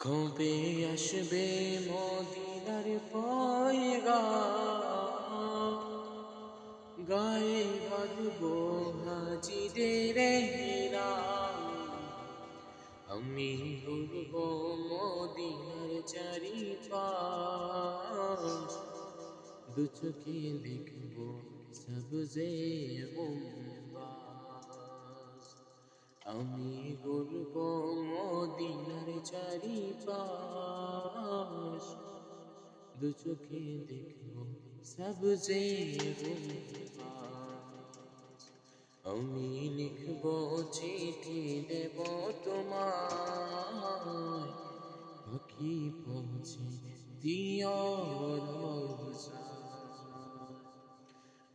কবে আসবে মদিনার পয়গাম, গায়ে বাঁধবো হাজিদের হেরাম। আমি ঘুরবো মদিনার চারিপাশ, দু চোখে দেখবো সবজে গুম্বাজ। আমি ঘুরবো মদিনার চারিপাশ, দু চোখে দেখবো সবজে গুম্বাজ। আমি লিখবো চিঠি দেব তোমায়, পাখি পৌঁছে দিও রোজায়।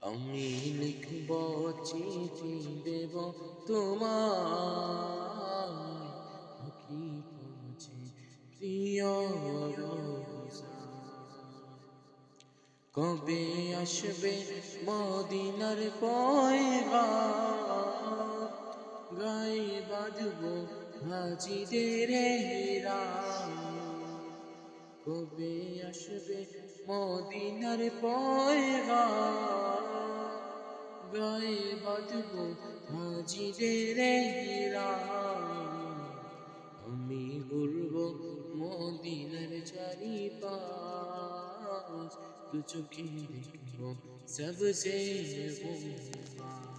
আমি লিখবো চিঠি দেব তোমায়, পাখি পৌঁছে প্রিয় রোজায়। কবে আসবে মদিনার পয়গাম, গায়ে বাঁধবো হাজিদের হেরাম। কবে আসবে মদিনার পয়গাম, গায়ে বাঁধবো হাজিদের হেরাম। আমি ঘুরবো মদিনার চারিপাশ, দু চোখে দেখবো সবজে গুম্বাজ।